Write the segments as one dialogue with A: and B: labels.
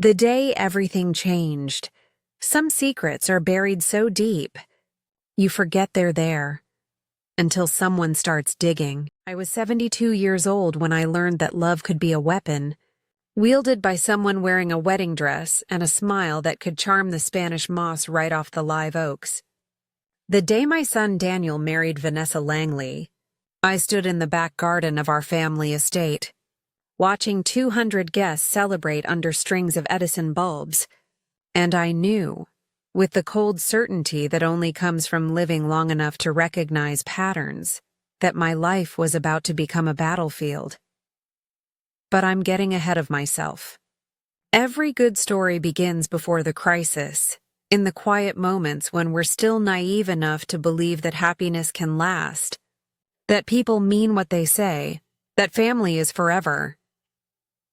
A: The day everything changed. Some secrets are buried so deep, you forget they're there, until someone starts digging. I was 72 years old when I learned that love could be a weapon, wielded by someone wearing a wedding dress and a smile that could charm the Spanish moss right off the live oaks. The day my son Daniel married Vanessa Langley, I stood in the back garden of our family estate, watching 200 guests celebrate under strings of Edison bulbs, and I knew, with the cold certainty that only comes from living long enough to recognize patterns, that my life was about to become a battlefield. But I'm getting ahead of myself. Every good story begins before the crisis, in the quiet moments when we're still naive enough to believe that happiness can last, that people mean what they say, that family is forever.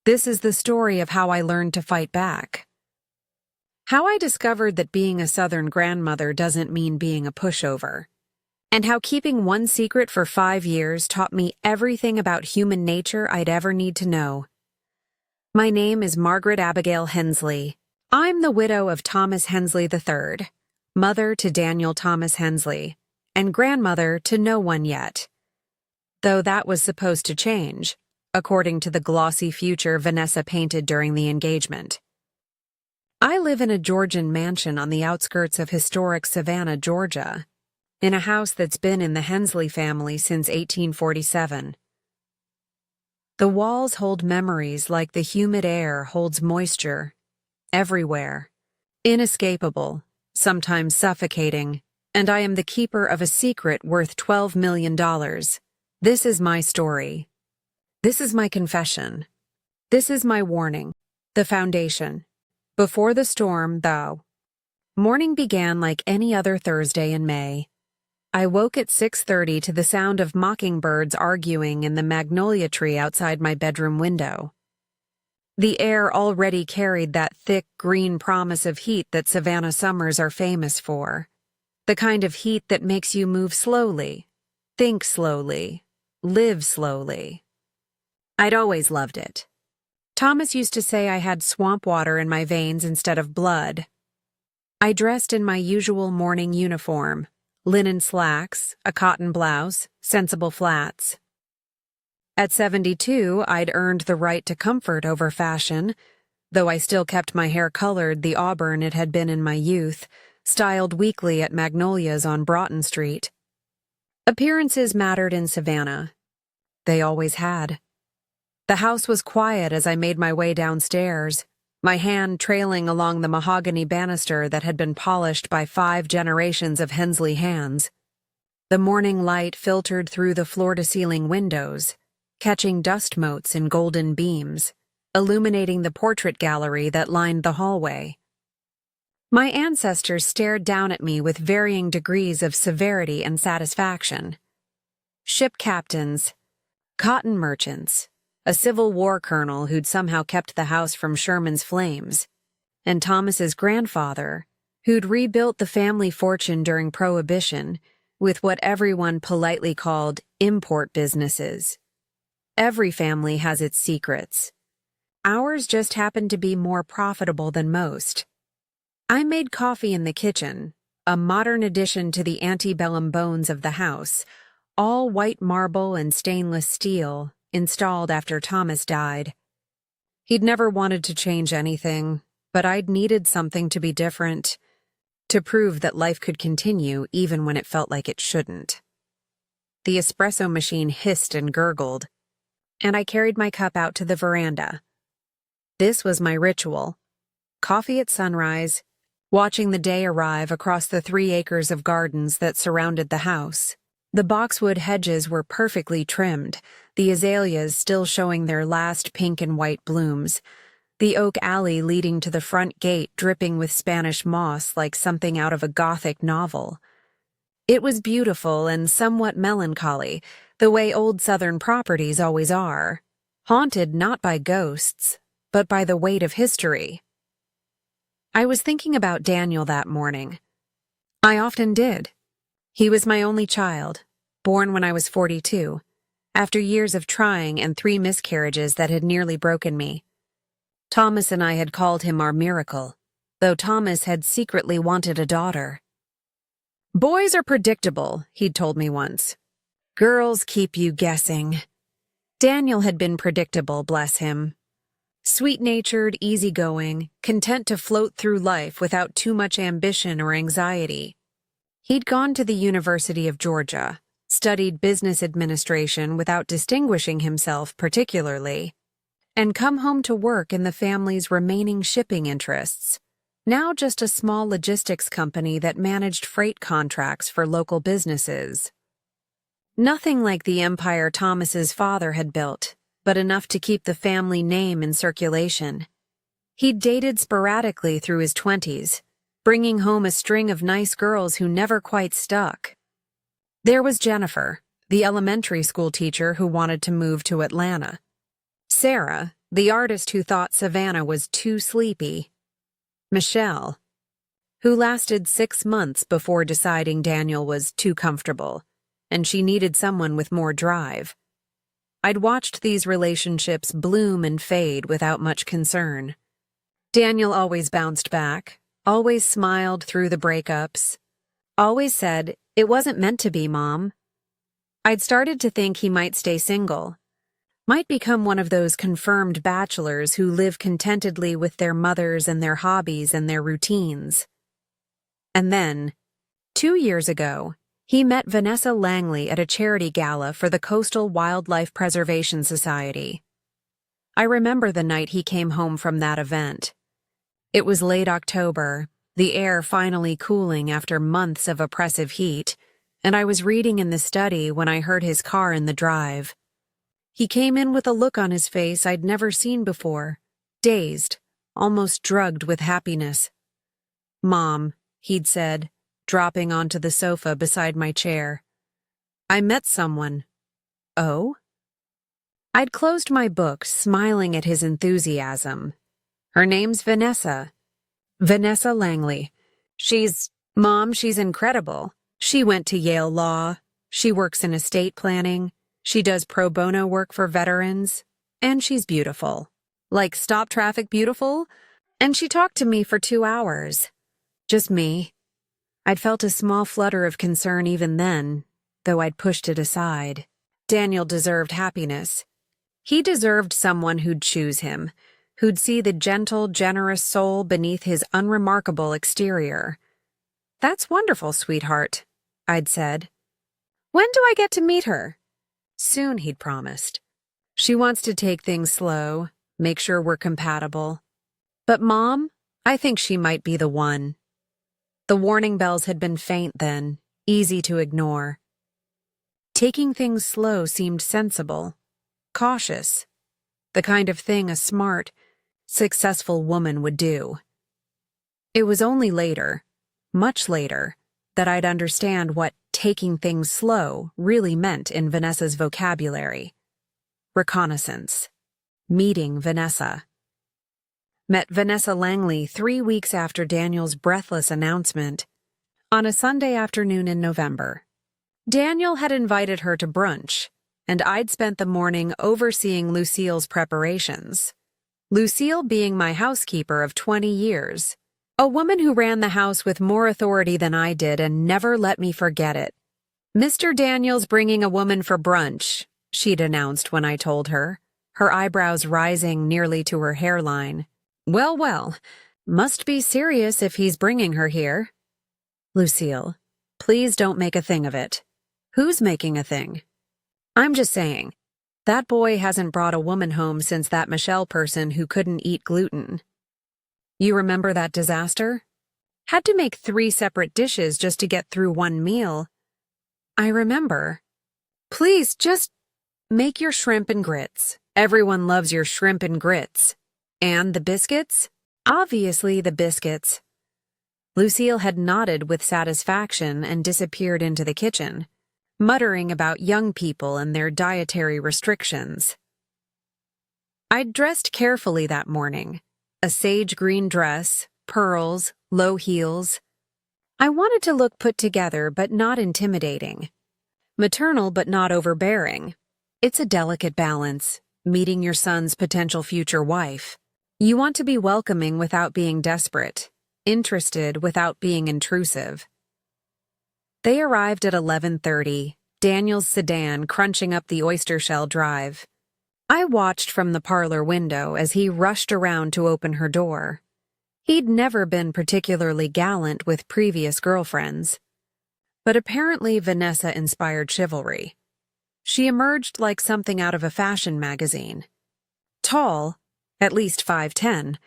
A: This is the story of how I learned to fight back. How I discovered that being a Southern grandmother doesn't mean being a pushover. And how keeping one secret for 5 years taught me everything about human nature I'd ever need to know. My name is Margaret Abigail Hensley. I'm the widow of Thomas Hensley III, mother to Daniel Thomas Hensley, and grandmother to no one yet. Though that was supposed to change, according to the glossy future Vanessa painted during the engagement. I live in a Georgian mansion on the outskirts of historic Savannah, Georgia, in a house that's been in the Hensley family since 1847. The walls hold memories like the humid air holds moisture, everywhere, inescapable, sometimes suffocating, and I am the keeper of a secret worth $12 million. This is my story. This is my confession. This is my warning. The foundation. Before the storm, though. Morning began like any other Thursday in May. I woke at 6:30 to the sound of mockingbirds arguing in the magnolia tree outside my bedroom window. The air already carried that thick green promise of heat that Savannah summers are famous for. The kind of heat that makes you move slowly, think slowly, live slowly. I'd always loved it. Thomas used to say I had swamp water in my veins instead of blood. I dressed in my usual morning uniform, linen slacks, a cotton blouse, sensible flats. At 72, I'd earned the right to comfort over fashion, though I still kept my hair colored the auburn it had been in my youth, styled weekly at Magnolias on Broughton Street. Appearances mattered in Savannah. They always had. The house was quiet as I made my way downstairs, my hand trailing along the mahogany banister that had been polished by 5 generations of Hensley hands. The morning light filtered through the floor-to-ceiling windows, catching dust motes in golden beams, illuminating the portrait gallery that lined the hallway. My ancestors stared down at me with varying degrees of severity and satisfaction. Ship captains, cotton merchants, a Civil War colonel who'd somehow kept the house from Sherman's flames, and Thomas's grandfather, who'd rebuilt the family fortune during Prohibition with what everyone politely called import businesses. Every family has its secrets. Ours just happened to be more profitable than most. I made coffee in the kitchen, a modern addition to the antebellum bones of the house, all white marble and stainless steel, installed after Thomas died. He'd never wanted to change anything, but I'd needed something to be different, to prove that life could continue even when it felt like it shouldn't. The espresso machine hissed and gurgled, and I carried my cup out to the veranda. This was my ritual. Coffee at sunrise, watching the day arrive across the 3 acres of gardens that surrounded the house. The boxwood hedges were perfectly trimmed, the azaleas still showing their last pink and white blooms, the oak alley leading to the front gate dripping with Spanish moss like something out of a Gothic novel. It was beautiful and somewhat melancholy, the way old Southern properties always are, haunted not by ghosts, but by the weight of history. I was thinking about Daniel that morning. I often did. He was my only child, born when I was 42, after years of trying and 3 miscarriages that had nearly broken me. Thomas and I had called him our miracle, though Thomas had secretly wanted a daughter. "Boys are predictable," he'd told me once. "Girls keep you guessing." Daniel had been predictable, bless him. Sweet-natured, easygoing, content to float through life without too much ambition or anxiety. He'd gone to the University of Georgia, studied business administration without distinguishing himself particularly, and come home to work in the family's remaining shipping interests, now just a small logistics company that managed freight contracts for local businesses. Nothing like the empire Thomas's father had built, but enough to keep the family name in circulation. He'd dated sporadically through his 20s, bringing home a string of nice girls who never quite stuck. There was Jennifer, the elementary school teacher who wanted to move to Atlanta. Sarah, the artist who thought Savannah was too sleepy. Michelle, who lasted 6 months before deciding Daniel was too comfortable, and she needed someone with more drive. I'd watched these relationships bloom and fade without much concern. Daniel always bounced back, always smiled through the breakups, always said, "It wasn't meant to be, Mom." I'd started to think he might stay single, might become one of those confirmed bachelors who live contentedly with their mothers and their hobbies and their routines. And then, 2 years ago, he met Vanessa Langley at a charity gala for the Coastal Wildlife Preservation Society. I remember the night he came home from that event. It was late October, the air finally cooling after months of oppressive heat, and I was reading in the study when I heard his car in the drive. He came in with a look on his face I'd never seen before, dazed, almost drugged with happiness. "Mom," he'd said, dropping onto the sofa beside my chair. "I met someone." "Oh?" I'd closed my book, smiling at his enthusiasm. "Her name's Vanessa. Vanessa Langley. Mom, she's incredible. She went to Yale Law. She works in estate planning. She does pro bono work for veterans. And she's beautiful. Like stop traffic beautiful. And she talked to me for 2 hours. Just me." I'd felt a small flutter of concern even then, though I'd pushed it aside. Daniel deserved happiness. He deserved someone who'd choose him, who'd see the gentle, generous soul beneath his unremarkable exterior. "That's wonderful, sweetheart," I'd said. "When do I get to meet her?" "Soon," he'd promised. "She wants to take things slow, make sure we're compatible. But Mom, I think she might be the one." The warning bells had been faint then, easy to ignore. Taking things slow seemed sensible, cautious, the kind of thing a smart, successful woman would do. It was only later, much later, that I'd understand what taking things slow really meant in Vanessa's vocabulary. Reconnaissance. Meeting Vanessa. Met Vanessa Langley 3 weeks after Daniel's breathless announcement, on a Sunday afternoon in November. Daniel had invited her to brunch, and I'd spent the morning overseeing Lucille's preparations. Lucille being my housekeeper of 20 years, a woman who ran the house with more authority than I did and never let me forget it. "Mr. Daniel's bringing a woman for brunch," she'd announced when I told her, her eyebrows rising nearly to her hairline. Well, well, must be serious if he's bringing her here." "Lucille, please don't make a thing of it." "Who's making a thing?" "I'm just saying, that boy hasn't brought a woman home since that Michelle person who couldn't eat gluten. You remember that disaster? Had to make 3 separate dishes just to get through one meal." "I remember." "Please, just make your shrimp and grits. Everyone loves your shrimp and grits. And the biscuits?" "Obviously the biscuits." Lucille had nodded with satisfaction and disappeared into the kitchen, muttering about young people and their dietary restrictions. I'd dressed carefully that morning. A sage green dress, pearls, low heels. I wanted to look put together but not intimidating. Maternal but not overbearing. It's a delicate balance, meeting your son's potential future wife. You want to be welcoming without being desperate, interested without being intrusive. They arrived at 11:30, Daniel's sedan crunching up the oyster shell drive. I watched from the parlor window as he rushed around to open her door. He'd never been particularly gallant with previous girlfriends, but apparently Vanessa inspired chivalry. She emerged like something out of a fashion magazine. Tall, at least 5'10",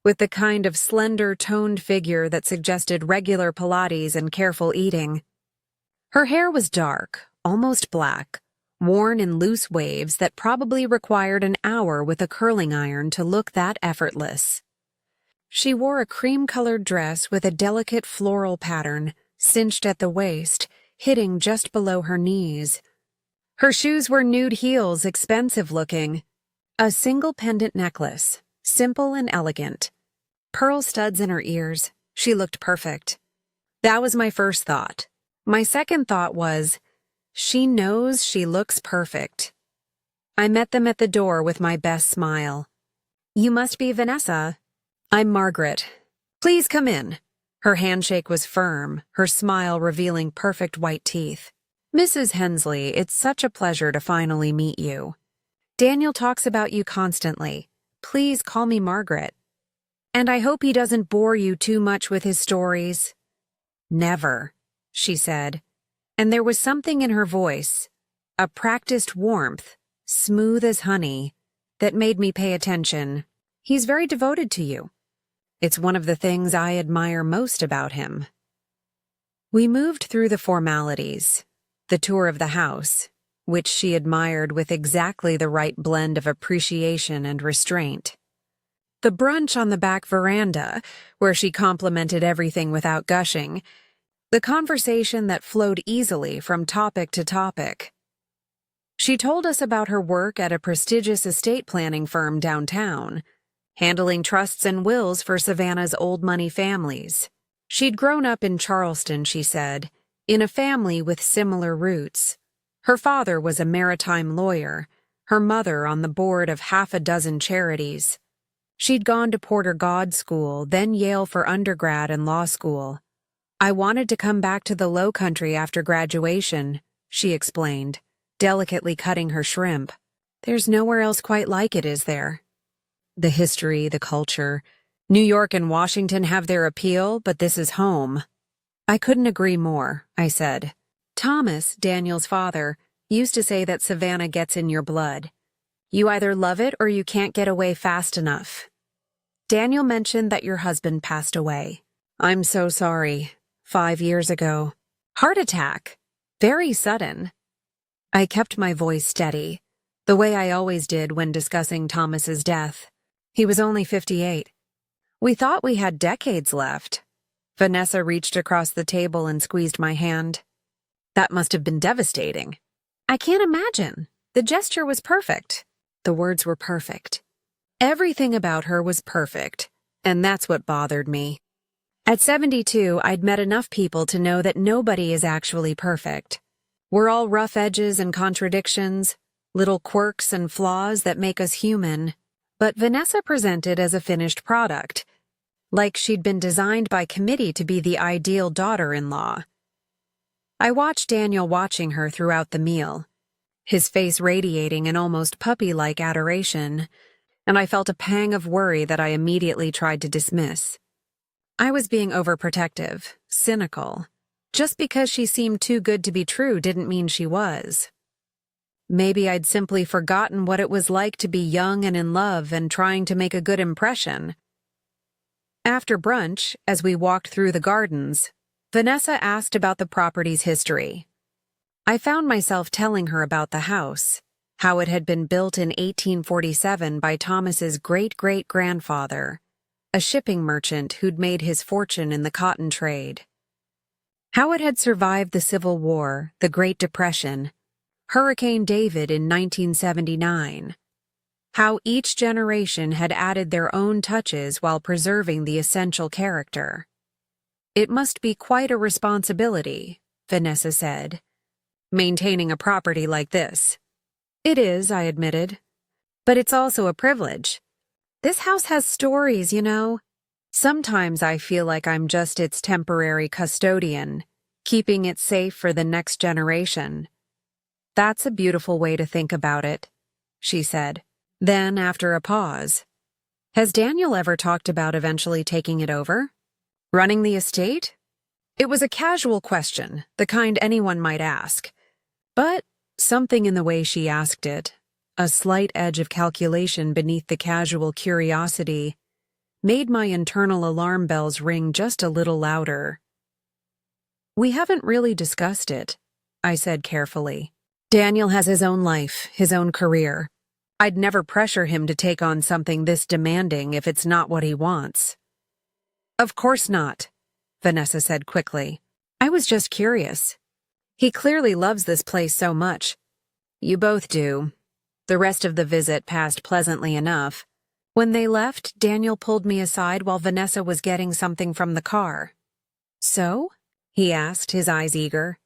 A: with the kind of slender, toned figure that suggested regular Pilates and careful eating. Her hair was dark, almost black, worn in loose waves that probably required an hour with a curling iron to look that effortless. She wore a cream-colored dress with a delicate floral pattern, cinched at the waist, hitting just below her knees. Her shoes were nude heels, expensive-looking. A single pendant necklace, simple and elegant. Pearl studs in her ears. She looked perfect. That was my first thought. My second thought was, she knows she looks perfect. I met them at the door with my best smile. You must be Vanessa. I'm Margaret. Please come in. Her handshake was firm, her smile revealing perfect white teeth. Mrs. Hensley, it's such a pleasure to finally meet you. Daniel talks about you constantly. Please call me Margaret. And I hope he doesn't bore you too much with his stories. Never, she said. And there was something in her voice, a practiced warmth, smooth as honey, that made me pay attention. He's very devoted to you. It's one of the things I admire most about him. We moved through the formalities, the tour of the house, which she admired with exactly the right blend of appreciation and restraint. The brunch on the back veranda, where she complimented everything without gushing. The conversation that flowed easily from topic to topic. She told us about her work at a prestigious estate planning firm downtown, handling trusts and wills for Savannah's old money families. She'd grown up in Charleston, she said, in a family with similar roots. Her father was a maritime lawyer, her mother on the board of half a dozen charities. She'd gone to Porter God School, then Yale for undergrad and law school. I wanted to come back to the Low Country after graduation, she explained, delicately cutting her shrimp. There's nowhere else quite like it, is there? The history, the culture. New York and Washington have their appeal, but this is home. I couldn't agree more, I said. Thomas, Daniel's father, used to say that Savannah gets in your blood. You either love it or you can't get away fast enough. Daniel mentioned that your husband passed away. I'm so sorry. 5 years ago. Heart attack. Very sudden. I kept my voice steady, the way I always did when discussing Thomas's death. He was only 58. We thought we had decades left. Vanessa reached across the table and squeezed my hand. That must have been devastating. I can't imagine. The gesture was perfect. The words were perfect. Everything about her was perfect, and that's what bothered me. At 72, I'd met enough people to know that nobody is actually perfect. We're all rough edges and contradictions, little quirks and flaws that make us human. But Vanessa presented as a finished product, like she'd been designed by committee to be the ideal daughter-in-law. I watched Daniel watching her throughout the meal, his face radiating an almost puppy-like adoration, and I felt a pang of worry that I immediately tried to dismiss. I was being overprotective, cynical. Just because she seemed too good to be true didn't mean she was. Maybe I'd simply forgotten what it was like to be young and in love and trying to make a good impression. After brunch, as we walked through the gardens, Vanessa asked about the property's history. I found myself telling her about the house, how it had been built in 1847 by Thomas's great-great-grandfather, a shipping merchant who'd made his fortune in the cotton trade. How it had survived the Civil War, the Great Depression, Hurricane David in 1979. How each generation had added their own touches while preserving the essential character. It must be quite a responsibility, Vanessa said, maintaining a property like this. It is, I admitted. But it's also a privilege. This house has stories, you know. Sometimes I feel like I'm just its temporary custodian, keeping it safe for the next generation. That's a beautiful way to think about it, she said. Then, after a pause, has Daniel ever talked about eventually taking it over? Running the estate? It was a casual question, the kind anyone might ask. But something in the way she asked it, a slight edge of calculation beneath the casual curiosity, made my internal alarm bells ring just a little louder. We haven't really discussed it, I said carefully. Daniel has his own life, his own career. I'd never pressure him to take on something this demanding if it's not what he wants. Of course not, Vanessa said quickly. I was just curious. He clearly loves this place so much. You both do. The rest of the visit passed pleasantly enough. When they left, Daniel pulled me aside while Vanessa was getting something from the car. So? He asked, his eyes eager.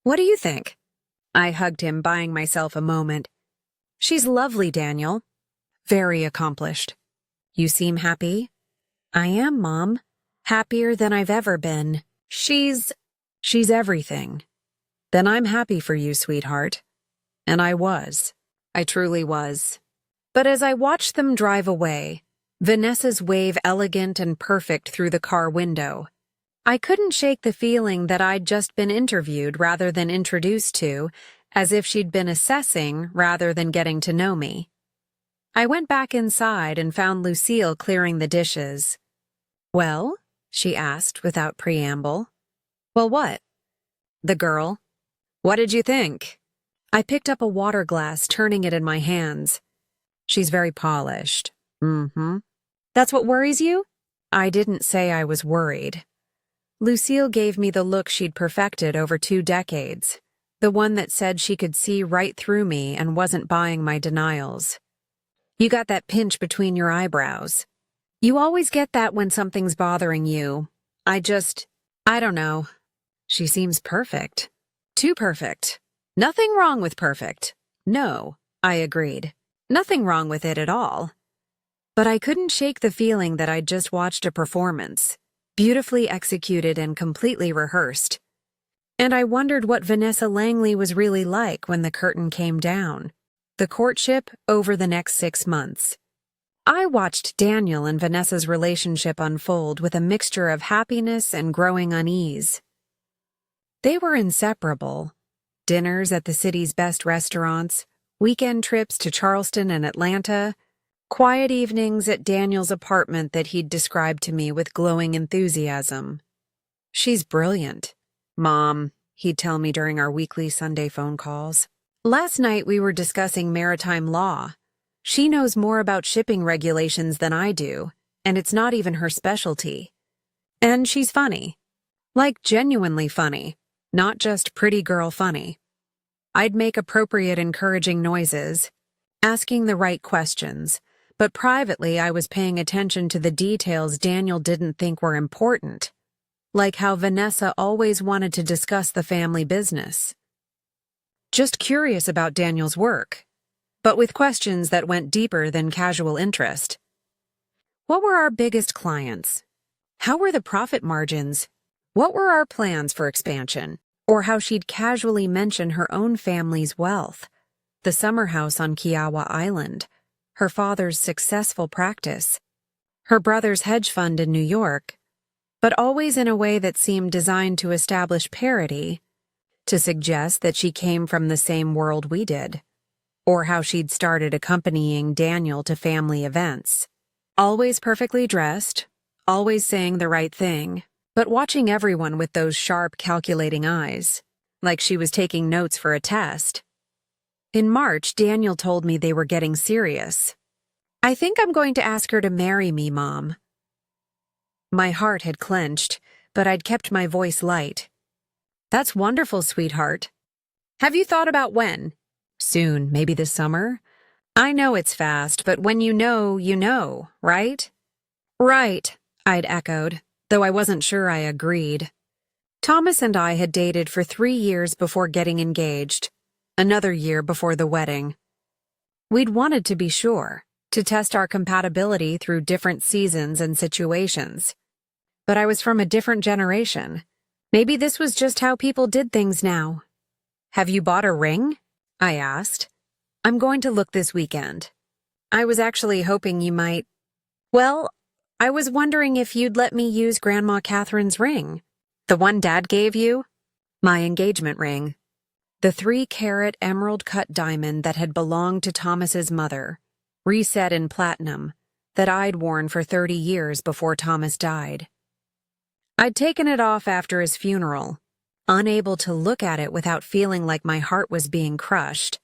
A: What do you think? I hugged him, buying myself a moment. She's lovely, Daniel. Very accomplished. You seem happy? I am, Mom. Happier than I've ever been. She's everything. Then I'm happy for you, sweetheart. And I was. I truly was. But as I watched them drive away, Vanessa's wave elegant and perfect through the car window, I couldn't shake the feeling that I'd just been interviewed rather than introduced to, as if she'd been assessing rather than getting to know me. I went back inside and found Lucille clearing the dishes. Well? She asked without preamble. Well, what? The girl. What did you think? I picked up a water glass, turning it in my hands. She's very polished. Mm-hmm. That's what worries you? I didn't say I was worried. Lucille gave me the look she'd perfected over 2 decades, the one that said she could see right through me and wasn't buying my denials. You got that pinch between your eyebrows. You always get that when something's bothering you. I don't know. She seems perfect. Too perfect. Nothing wrong with perfect. No, I agreed. Nothing wrong with it at all. But I couldn't shake the feeling that I'd just watched a performance, beautifully executed and completely rehearsed. And I wondered what Vanessa Langley was really like when the curtain came down. The courtship over the next 6 months. I watched Daniel and Vanessa's relationship unfold with a mixture of happiness and growing unease. They were inseparable. Dinners at the city's best restaurants, weekend trips to Charleston and Atlanta, quiet evenings at Daniel's apartment that he'd described to me with glowing enthusiasm. She's brilliant, Mom, he'd tell me during our weekly Sunday phone calls. Last night we were discussing maritime law. She knows more about shipping regulations than I do, and it's not even her specialty. And she's funny. Like genuinely funny, not just pretty girl funny. I'd make appropriate encouraging noises, asking the right questions, but privately I was paying attention to the details Daniel didn't think were important, like how Vanessa always wanted to discuss the family business. Just curious about Daniel's work, but with questions that went deeper than casual interest. What were our biggest clients? How were the profit margins? What were our plans for expansion? Or how she'd casually mention her own family's wealth, the summer house on Kiowa Island, her father's successful practice, her brother's hedge fund in New York, but always in a way that seemed designed to establish parity, to suggest that she came from the same world we did, or how she'd started accompanying Daniel to family events. Always perfectly dressed, always saying the right thing, but watching everyone with those sharp, calculating eyes, like she was taking notes for a test. In March, Daniel told me they were getting serious. I think I'm going to ask her to marry me, Mom. My heart had clenched, but I'd kept my voice light. That's wonderful, sweetheart. Have you thought about when? Soon, maybe this summer? I know it's fast, but when you know, right? Right, I'd echoed, though I wasn't sure I agreed. Thomas and I had dated for 3 years before getting engaged, another year before the wedding. We'd wanted to be sure. to test our compatibility through different seasons and situations. But I was from a different generation. Maybe this was just how people did things now. Have you bought a ring? I asked. I'm going to look this weekend. I was actually hoping you might. Well, I was wondering if you'd let me use Grandma Catherine's ring. The one Dad gave you? My engagement ring. The 3-carat emerald-cut diamond that had belonged to Thomas's mother, reset in platinum, that I'd worn for 30 years before Thomas died. I'd taken it off after his funeral, unable to look at it without feeling like my heart was being crushed,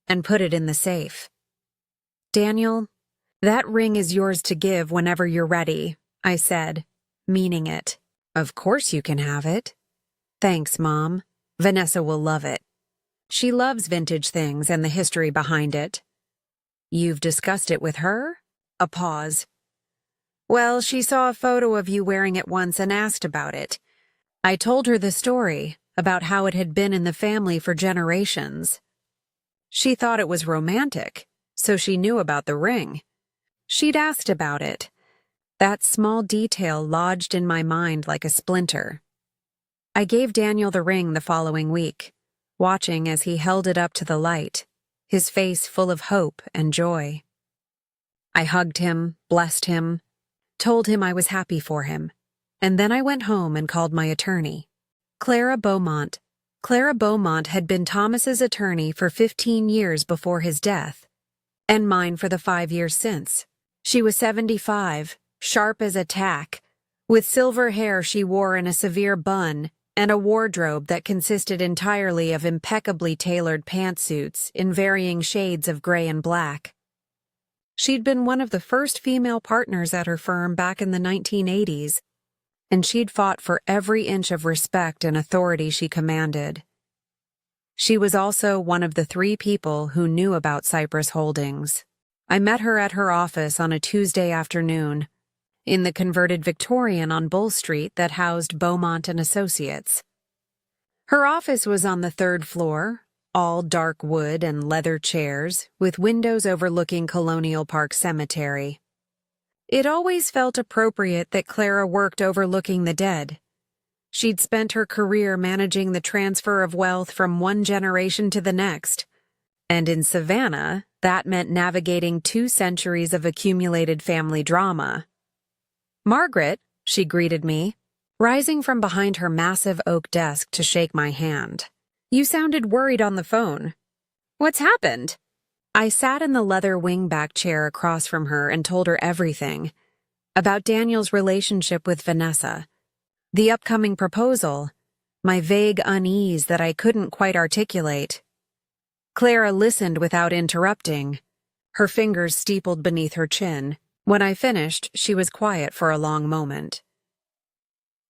A: and put it in the safe. Daniel, that ring is yours to give whenever you're ready, I said, meaning it. Of course you can have it. Thanks, Mom. Vanessa will love it. She loves vintage things and the history behind it. You've discussed it with her? A pause. Well, she saw a photo of you wearing it once and asked about it. I told her the story, about how it had been in the family for generations. She thought it was romantic, so she knew about the ring. She'd asked about it. That small detail lodged in my mind like a splinter. I gave Daniel the ring the following week, watching as he held it up to the light, his face full of hope and joy. I hugged him, blessed him, told him I was happy for him, and then I went home and called my attorney, Clara Beaumont. Clara Beaumont had been Thomas's attorney for 15 years before his death, and mine for the 5 years since. She was 75, sharp as a tack, with silver hair she wore in a severe bun and a wardrobe that consisted entirely of impeccably tailored pantsuits in varying shades of gray and black. She'd been one of the first female partners at her firm back in the 1980s, and she'd fought for every inch of respect and authority she commanded. She was also one of the 3 people who knew about Cypress Holdings. I met her at her office on a Tuesday afternoon, in the converted Victorian on Bull Street that housed Beaumont and Associates. Her office was on the 3rd floor, all dark wood and leather chairs, with windows overlooking Colonial Park Cemetery. It always felt appropriate that Clara worked overlooking the dead. She'd spent her career managing the transfer of wealth from one generation to the next, and in Savannah, that meant navigating 2 centuries of accumulated family drama. Margaret, she greeted me, rising from behind her massive oak desk to shake my hand. You sounded worried on the phone. What's happened? I sat in the leather wingback chair across from her and told her everything. About Daniel's relationship with Vanessa, the upcoming proposal, my vague unease that I couldn't quite articulate. Clara listened without interrupting, her fingers steepled beneath her chin. When I finished, she was quiet for a long moment.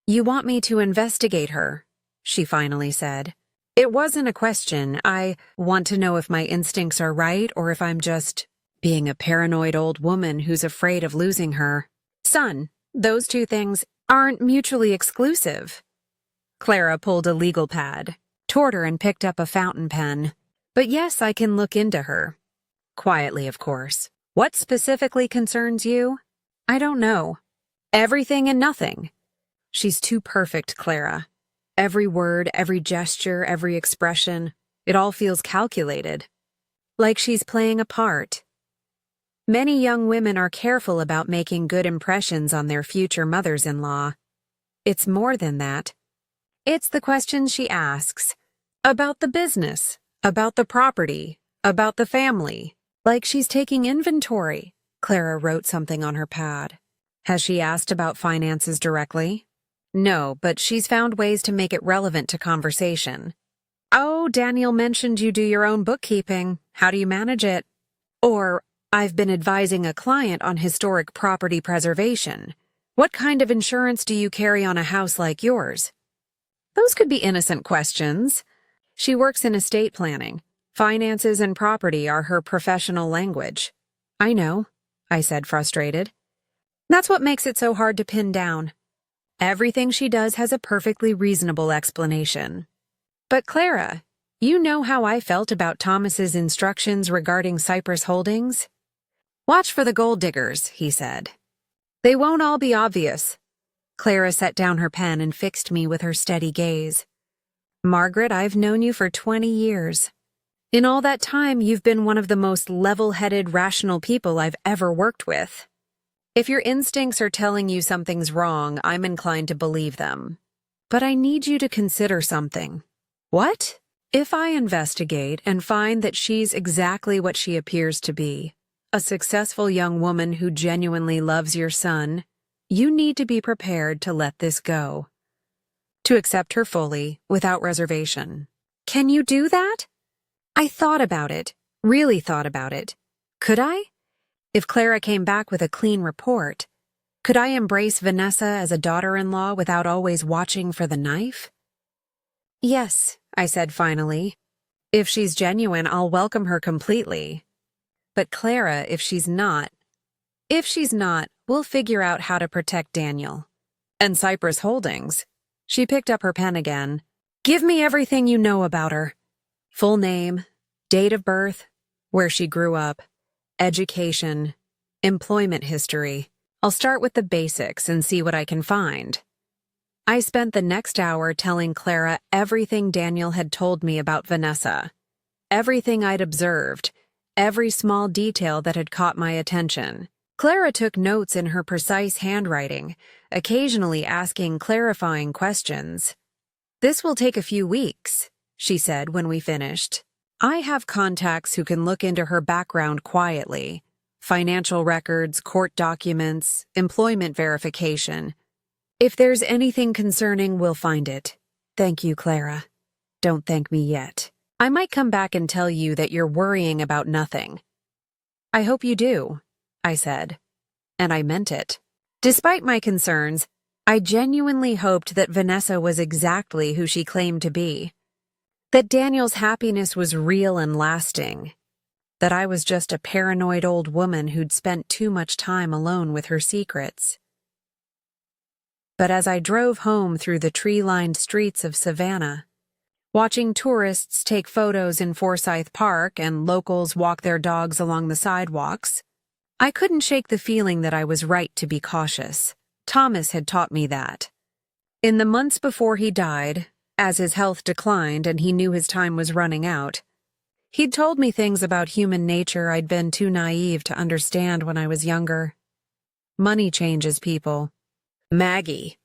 A: You want me to investigate her, she finally said. It wasn't a question. I want to know if my instincts are right or if I'm just being a paranoid old woman who's afraid of losing her. Son, those 2 things aren't mutually exclusive. Clara pulled a legal pad toward her and picked up a fountain pen. But yes, I can look into her. Quietly, of course. What specifically concerns you? I don't know. Everything and nothing. She's too perfect, Clara. Every word, every gesture, every expression, it all feels calculated. Like she's playing a part. Many young women are careful about making good impressions on their future mothers-in-law. It's more than that. It's the questions she asks. About the business, about the property, about the family. Like she's taking inventory. Clara wrote something on her pad. Has she asked about finances directly? No, but she's found ways to make it relevant to conversation. Oh, Daniel mentioned you do your own bookkeeping. How do you manage it? Or, I've been advising a client on historic property preservation. What kind of insurance do you carry on a house like yours? Those could be innocent questions. She works in estate planning. Finances and property are her professional language. I know, I said, frustrated. That's what makes it so hard to pin down. Everything she does has a perfectly reasonable explanation. But Clara, you know how I felt about Thomas's instructions regarding Cypress Holdings? Watch for the gold diggers, he said. They won't all be obvious. Clara set down her pen and fixed me with her steady gaze. Margaret, I've known you for 20 years. In all that time, you've been one of the most level-headed, rational people I've ever worked with. If your instincts are telling you something's wrong, I'm inclined to believe them. But I need you to consider something. What? If I investigate and find that she's exactly what she appears to be, a successful young woman who genuinely loves your son, you need to be prepared to let this go. To accept her fully, without reservation. Can you do that? I thought about it, really thought about it. Could I? If Clara came back with a clean report, could I embrace Vanessa as a daughter-in-law without always watching for the knife? Yes, I said finally. If she's genuine, I'll welcome her completely. But Clara, if she's not, we'll figure out how to protect Daniel. And Cypress Holdings. She picked up her pen again. Give me everything you know about her. Full name, date of birth, where she grew up, education, employment history. I'll start with the basics and see what I can find. I spent the next hour telling Clara everything Daniel had told me about Vanessa, everything I'd observed, every small detail that had caught my attention. Clara took notes in her precise handwriting, occasionally asking clarifying questions. This will take a few weeks, she said when we finished. I have contacts who can look into her background quietly. Financial records, court documents, employment verification. If there's anything concerning, we'll find it. Thank you, Clara. Don't thank me yet. I might come back and tell you that you're worrying about nothing. I hope you do, I said. And I meant it. Despite my concerns, I genuinely hoped that Vanessa was exactly who she claimed to be. That Daniel's happiness was real and lasting. That I was just a paranoid old woman who'd spent too much time alone with her secrets. But as I drove home through the tree-lined streets of Savannah, watching tourists take photos in Forsyth Park and locals walk their dogs along the sidewalks, I couldn't shake the feeling that I was right to be cautious. Thomas had taught me that. In the months before he died, as his health declined and he knew his time was running out, he'd told me things about human nature I'd been too naive to understand when I was younger. Money changes people. Maggie,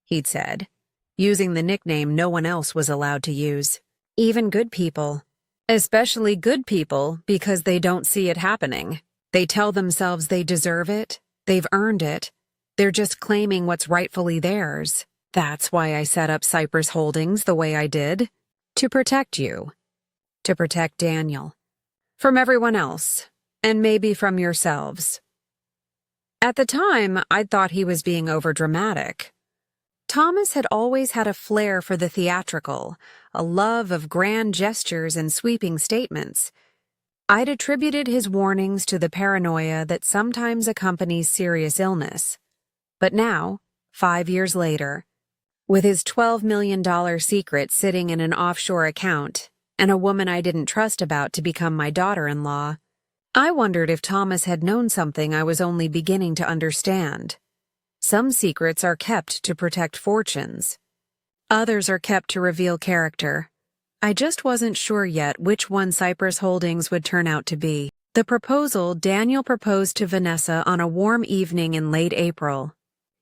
A: he'd said, using the nickname no one else was allowed to use. Even good people. Especially good people because they don't see it happening. They tell themselves they deserve it, they've earned it, they're just claiming what's rightfully theirs. That's why I set up Cypress Holdings the way I did. To protect you. To protect Daniel. From everyone else. And maybe from yourselves. At the time, I'd thought he was being overdramatic. Thomas had always had a flair for the theatrical, a love of grand gestures and sweeping statements. I'd attributed his warnings to the paranoia that sometimes accompanies serious illness. But now, 5 years later, with his $12 million secret sitting in an offshore account and a woman I didn't trust about to become my daughter-in-law, I wondered if Thomas had known something I was only beginning to understand. Some secrets are kept to protect fortunes. Others are kept to reveal character. I just wasn't sure yet which one Cypress Holdings would turn out to be. The proposal Daniel proposed to Vanessa on a warm evening in late April,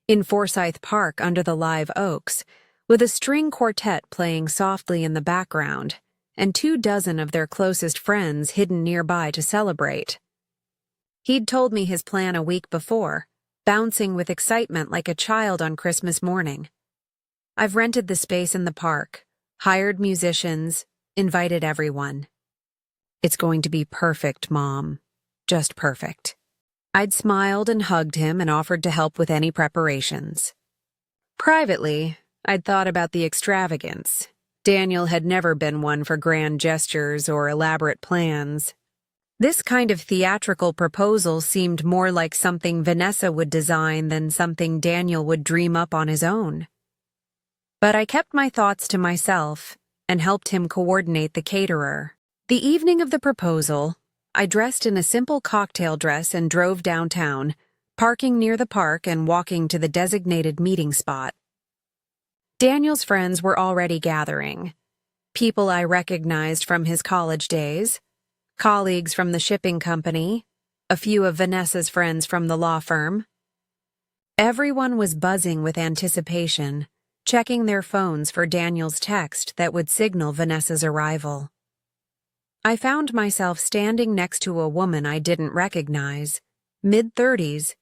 A: in Forsyth Park under the live oaks, with a string quartet playing softly in the background, and 24 of their closest friends hidden nearby to celebrate. He'd told me his plan a week before, bouncing with excitement like a child on Christmas morning. I've rented the space in the park, hired musicians, invited everyone. It's going to be perfect, Mom. Just perfect. I'd smiled and hugged him and offered to help with any preparations. Privately, I'd thought about the extravagance. Daniel had never been one for grand gestures or elaborate plans. This kind of theatrical proposal seemed more like something Vanessa would design than something Daniel would dream up on his own. But I kept my thoughts to myself and helped him coordinate the caterer. The evening of the proposal, I dressed in a simple cocktail dress and drove downtown, parking near the park and walking to the designated meeting spot. Daniel's friends were already gathering. People I recognized from his college days, colleagues from the shipping company, a few of Vanessa's friends from the law firm. Everyone was buzzing with anticipation, checking their phones for Daniel's text that would signal Vanessa's arrival. I found myself standing next to a woman I didn't recognize, mid-30s,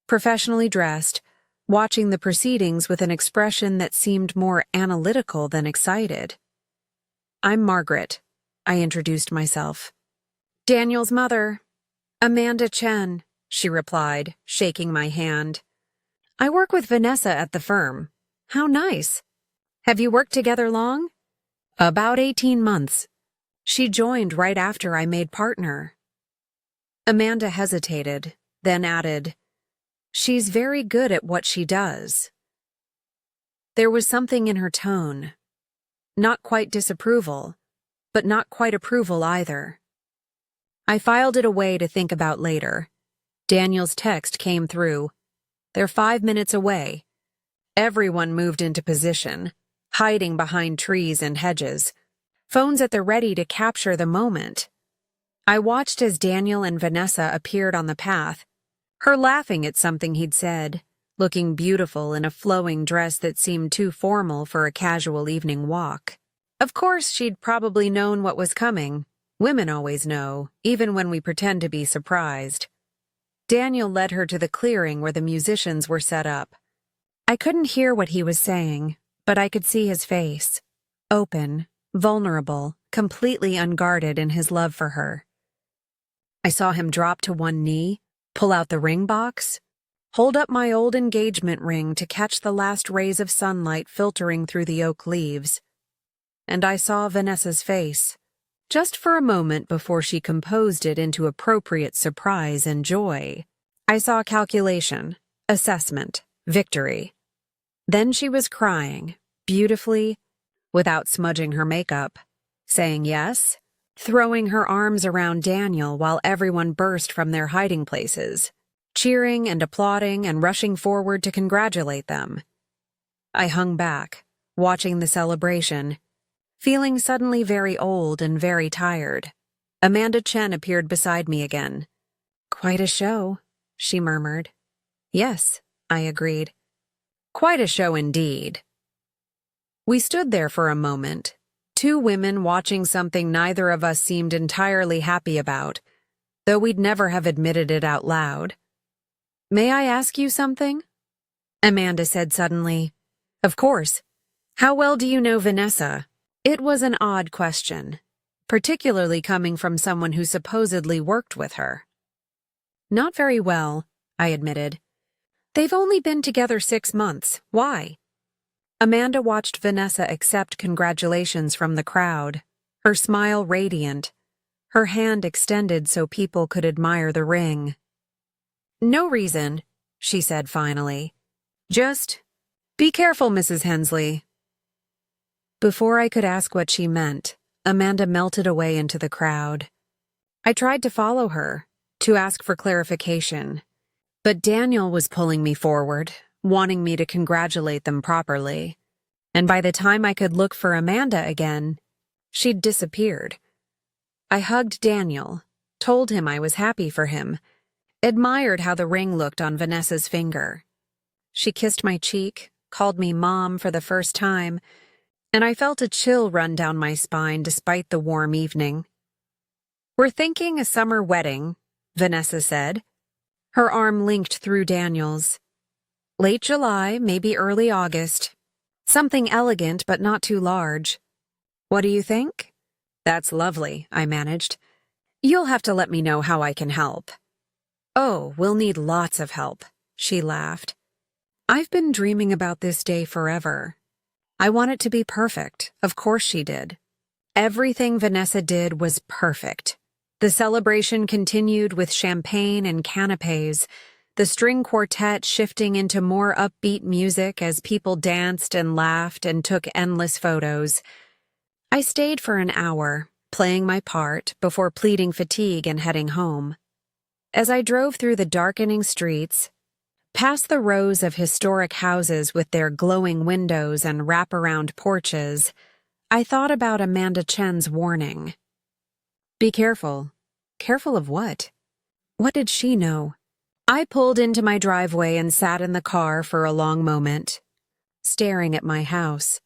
A: professionally dressed, watching the proceedings with an expression that seemed more analytical than excited. "I'm Margaret," I introduced myself. "Daniel's mother, Amanda Chen," she replied, shaking my hand. "I work with Vanessa at the firm." "How nice. Have you worked together long?" "About 18 months. She joined right after I made partner." Amanda hesitated, then added, "She's very good at what she does." There was something in her tone. Not quite disapproval, but not quite approval either. I filed it away to think about later. Daniel's text came through. "They're 5 minutes away." Everyone moved into position, hiding behind trees and hedges, phones at the ready to capture the moment. I watched as Daniel and Vanessa appeared on the path, her laughing at something he'd said, looking beautiful in a flowing dress that seemed too formal for a casual evening walk. Of course, she'd probably known what was coming. Women always know, even when we pretend to be surprised. Daniel led her to the clearing where the musicians were set up. I couldn't hear what he was saying, but I could see his face. Open, vulnerable, completely unguarded in his love for her. I saw him drop to one knee, pull out the ring box, hold up my old engagement ring to catch the last rays of sunlight filtering through the oak leaves. And I saw Vanessa's face, just for a moment before she composed it into appropriate surprise and joy. I saw calculation, assessment, victory. Then she was crying, beautifully, without smudging her makeup, saying yes, throwing her arms around Daniel while everyone burst from their hiding places, cheering and applauding and rushing forward to congratulate them. I hung back, watching the celebration, feeling suddenly very old and very tired. Amanda Chen appeared beside me again. "Quite a show," she murmured. "Yes," I agreed. "Quite a show indeed." We stood there for a moment, two women watching something neither of us seemed entirely happy about, though we'd never have admitted it out loud. "May I ask you something?" Amanda said suddenly. "Of course. How well do you know Vanessa?" It was an odd question, particularly coming from someone who supposedly worked with her. "Not very well," I admitted. "They've only been together 6 months. Why?" Amanda watched Vanessa accept congratulations from the crowd, her smile radiant, her hand extended so people could admire the ring. "No reason," she said finally. "Just be careful, Mrs. Hensley." Before I could ask what she meant, Amanda melted away into the crowd. I tried to follow her, to ask for clarification, but Daniel was pulling me forward, wanting me to congratulate them properly. And by the time I could look for Amanda again, she'd disappeared. I hugged Daniel, told him I was happy for him, admired how the ring looked on Vanessa's finger. She kissed my cheek, called me Mom for the first time, and I felt a chill run down my spine despite the warm evening. "We're thinking a summer wedding," Vanessa said. Her arm linked through Daniel's. "Late July, maybe early August. Something elegant but not too large. What do you think?" "That's lovely," I managed. "You'll have to let me know how I can help." "Oh, we'll need lots of help," she laughed. "I've been dreaming about this day forever. I want it to be perfect. Of course she did. Everything Vanessa did was perfect. The celebration continued with champagne and canapes, the string quartet shifting into more upbeat music as people danced and laughed and took endless photos. I stayed for an hour, playing my part before pleading fatigue and heading home. As I drove through the darkening streets, past the rows of historic houses with their glowing windows and wraparound porches, I thought about Amanda Chen's warning. Be careful. Careful of what? What did she know? I pulled into my driveway and sat in the car for a long moment, staring at my house,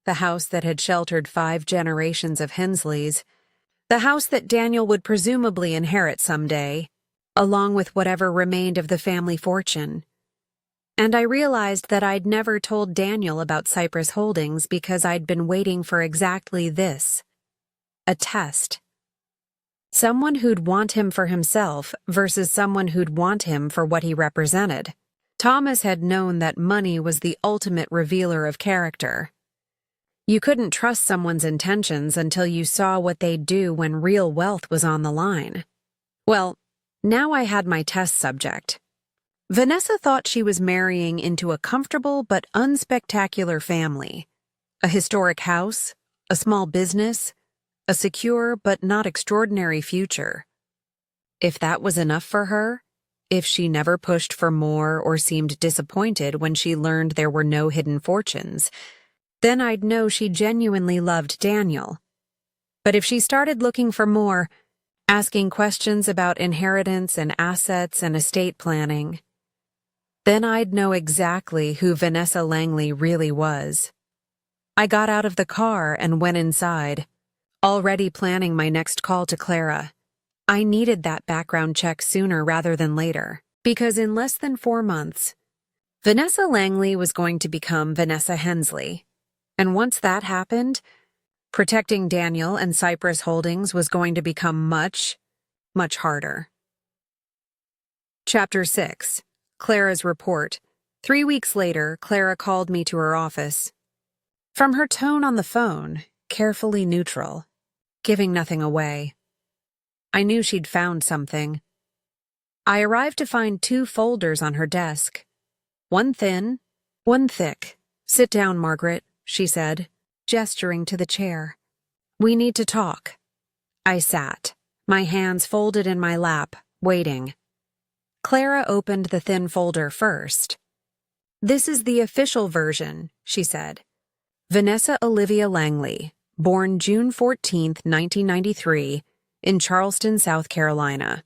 A: the house that had sheltered 5 generations of Hensleys, the house that Daniel would presumably inherit someday, along with whatever remained of the family fortune. And I realized that I'd never told Daniel about Cypress Holdings because I'd been waiting for exactly this. A test. Someone who'd want him for himself versus someone who'd want him for what he represented. Thomas had known that money was the ultimate revealer of character. You couldn't trust someone's intentions until you saw what they'd do when real wealth was on the line. Well, now I had my test subject. Vanessa thought she was marrying into a comfortable but unspectacular family. A historic house, a small business, a secure but not extraordinary future. If that was enough for her, if she never pushed for more or seemed disappointed when she learned there were no hidden fortunes, then I'd know she genuinely loved Daniel. But if she started looking for more, asking questions about inheritance and assets and estate planning, then I'd know exactly who Vanessa Langley really was. I got out of the car and went inside, already planning my next call to Clara. I needed that background check sooner rather than later, because in less than 4 months, Vanessa Langley was going to become Vanessa Hensley. And once that happened, protecting Daniel and Cypress Holdings was going to become much, much harder. Chapter 6. Clara's report. 3 weeks later, Clara called me to her office. From her tone on the phone, carefully neutral, giving nothing away, I knew she'd found something. I arrived to find 2 folders on her desk. One thin, one thick. Sit down, Margaret, she said, gesturing to the chair. We need to talk. I sat, my hands folded in my lap, waiting. Clara opened the thin folder first. This is the official version, she said. Vanessa Olivia Langley, born June 14, 1993, in Charleston, South Carolina.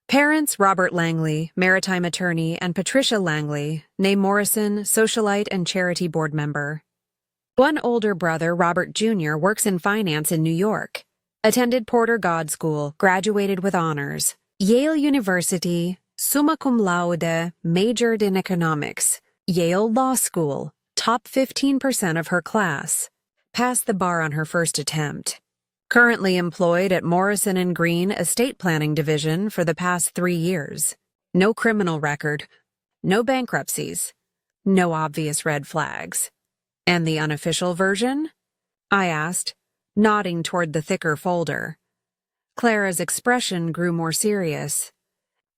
A: Parents Robert Langley, maritime attorney, and Patricia Langley, née Morrison, socialite and charity board member. One older brother, Robert Jr., works in finance in New York. Attended Porter God School, graduated with honors. Yale University, summa cum laude, majored in economics. Yale Law School, top 15% of her class. Passed the bar on her first attempt. Currently employed at Morrison & Green Estate Planning Division for the past 3 years. No criminal record. No bankruptcies. No obvious red flags. And the unofficial version? I asked, nodding toward the thicker folder. Clara's expression grew more serious.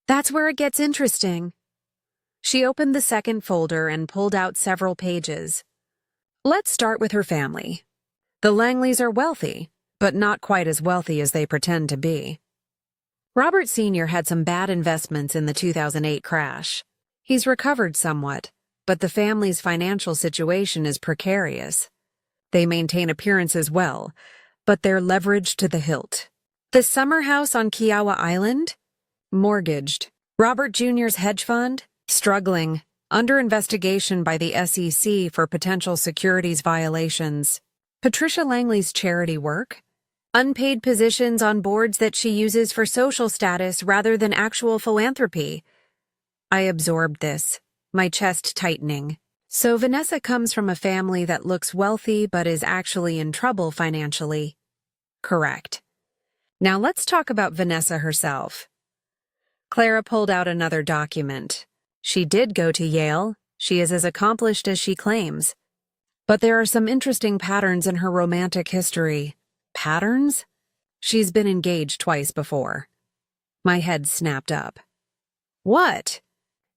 A: That's where it gets interesting. She opened the second folder and pulled out several pages. Let's start with her family. The Langleys are wealthy, but not quite as wealthy as they pretend to be. Robert Sr. had some bad investments in the 2008 crash. He's recovered somewhat, but the family's financial situation is precarious. They maintain appearances well, but they're leveraged to the hilt. The summer house on Kiowa Island? Mortgaged. Robert Jr.'s hedge fund? Struggling. Under investigation by the SEC for potential securities violations. Patricia Langley's charity work? Unpaid positions on boards that she uses for social status rather than actual philanthropy. I absorbed this, my chest tightening. So Vanessa comes from a family that looks wealthy but is actually in trouble financially. Correct. Now let's talk about Vanessa herself. Clara pulled out another document. She did go to Yale. She is as accomplished as she claims. But there are some interesting patterns in her romantic history. Patterns? She's been engaged twice before. My head snapped up. What?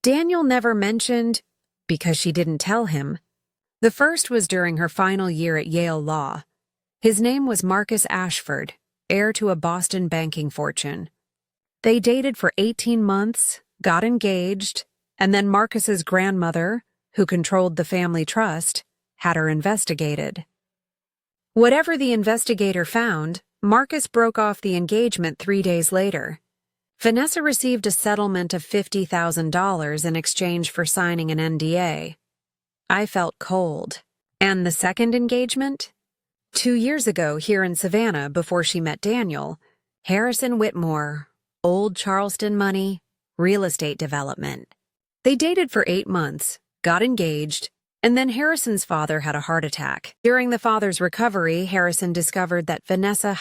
A: Daniel never mentioned, because she didn't tell him. The first was during her final year at Yale Law. His name was Marcus Ashford, heir to a Boston banking fortune. They dated for 18 months, got engaged, and then Marcus's grandmother, who controlled the family trust, had her investigated. Whatever the investigator found, Marcus broke off the engagement 3 days later. Vanessa received a settlement of $50,000 in exchange for signing an NDA. I felt cold. And the second engagement? 2 years ago here in Savannah, before she met Daniel, Harrison Whitmore, old Charleston money, real estate development. They dated for 8 months, got engaged, and then Harrison's father had a heart attack. During the father's recovery, Harrison discovered that Vanessa